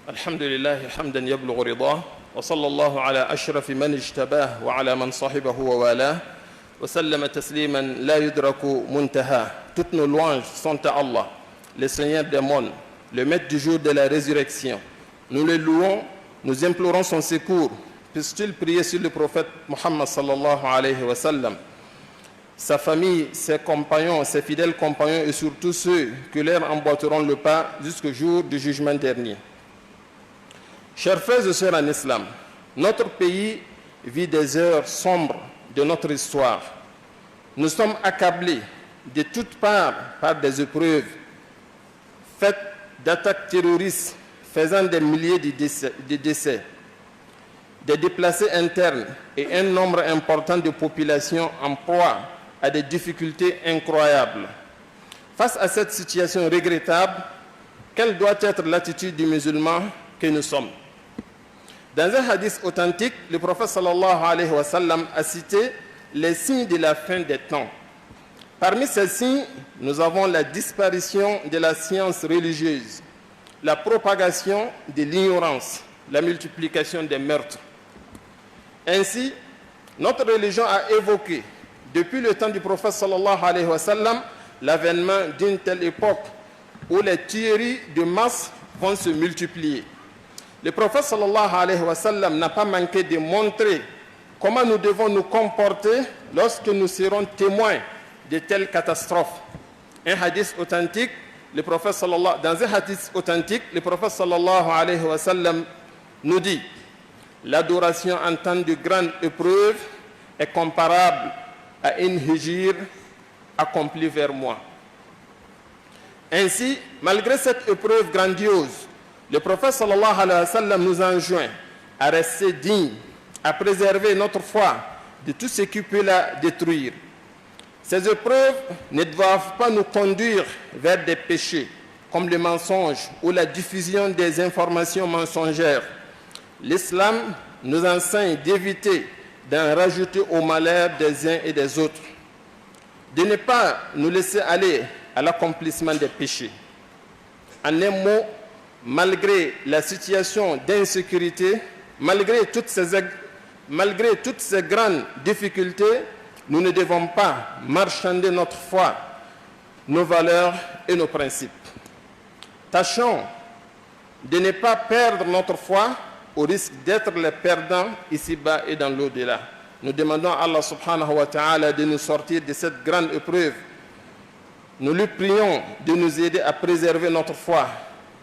الحمد لله حمدا يبلغ رضاه وصلى الله على أشرف من اجتباه وعلى من صاحبه ووالاه وسلم تسليما لا يدرك منتهاه. Toutes nos louanges sont à Allah, le Seigneur des mondes, le maître du jour de la résurrection. Nous le louons, nous implorons son secours. Puisse-t-il prier sur le prophète Muhammad sallallahu alayhi wa sallam, sa famille, ses compagnons, ses fidèles compagnons et surtout ceux que leur emboîteront le pas jusqu'au jour du jugement dernier. Chers frères et sœurs en islam, notre pays vit des heures sombres de notre histoire. Nous sommes accablés de toutes parts par des épreuves faites d'attaques terroristes faisant des milliers de décès, des déplacés internes et un nombre important de populations en proie à des difficultés incroyables. Face à cette situation regrettable, quelle doit être l'attitude du musulman que nous sommes? Dans un hadith authentique, le prophète sallallahu alayhi wa sallam a cité les signes de la fin des temps. Parmi ces signes, nous avons la disparition de la science religieuse, la propagation de l'ignorance, la multiplication des meurtres. Ainsi, notre religion a évoqué, depuis le temps du prophète sallallahu alayhi wa sallam, l'avènement d'une telle époque où les tueries de masse vont se multiplier. Le prophète sallallahu alayhi wa sallam n'a pas manqué de montrer comment nous devons nous comporter lorsque nous serons témoins de telles catastrophes. Dans un hadith authentique, le prophète sallallahu alayhi wa sallam nous dit: l'adoration en temps de grande épreuve est comparable à une hijr accomplie vers moi. Ainsi, malgré cette épreuve grandiose, le prophète sallallahu alayhi wa sallam nous enjoint à rester dignes, à préserver notre foi de tout ce qui peut la détruire. Ces épreuves ne doivent pas nous conduire vers des péchés comme le mensonge ou la diffusion des informations mensongères. L'islam nous enseigne d'éviter d'en rajouter au malheur des uns et des autres, de ne pas nous laisser aller à l'accomplissement des péchés. En un mot, malgré la situation d'insécurité, malgré toutes ces grandes difficultés, nous ne devons pas marchander notre foi, nos valeurs et nos principes. Tâchons de ne pas perdre notre foi au risque d'être les perdants ici-bas et dans l'au-delà. Nous demandons à Allah subhanahu wa ta'ala de nous sortir de cette grande épreuve. Nous lui prions de nous aider à préserver notre foi.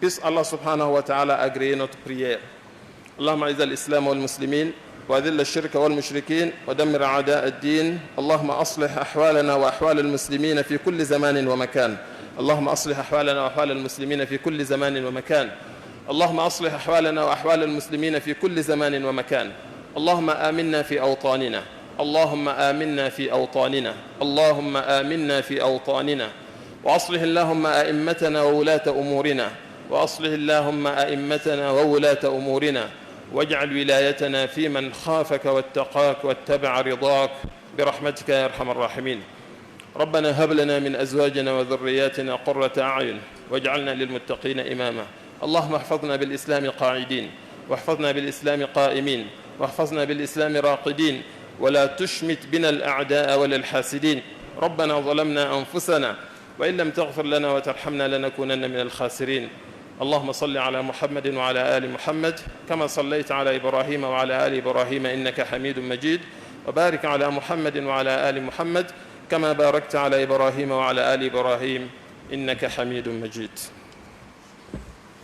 Puisse Allah subhanahu wa ta'ala agréer notre prière. Allahumma a'izz al-islam wal-muslimin وأذل الشرك والمشركين ودمر أعداء الدين. اللهم أصلح أحوالنا وأحوال المسلمين في كل زمان ومكان. اللهم أصلح أحوالنا وأحوال المسلمين في كل زمان ومكان. اللهم أصلح أحوالنا وأحوال المسلمين في كل زمان ومكان. اللهم آمنا في أوطاننا. اللهم آمنا في أوطاننا. اللهم آمنا في أوطاننا. وأصلح اللهم أئمتنا وولاة أمورنا. وأصلح اللهم أئمتنا وولاة أمورنا. واجعل ولايتنا في من خافك واتقاك واتبع رضاك برحمتك يا أرحم الراحمين. ربنا هب لنا من أزواجنا وذرياتنا قرة أعين واجعلنا للمتقين إماما. اللهم احفظنا بالإسلام قاعدين واحفظنا بالإسلام قائمين واحفظنا بالإسلام راقدين ولا تشمت بنا الأعداء ولا الحاسدين. ربنا ظلمنا أنفسنا وإن لم تغفر لنا وترحمنا لنكونن من الخاسرين. اللهم صل على محمد وعلى آل محمد كما صليت على إبراهيم وعلى آل إبراهيم إنك حميد مجيد. وبارك على محمد وعلى آل محمد كما باركت على إبراهيم وعلى آل إبراهيم إنك حميد مجيد.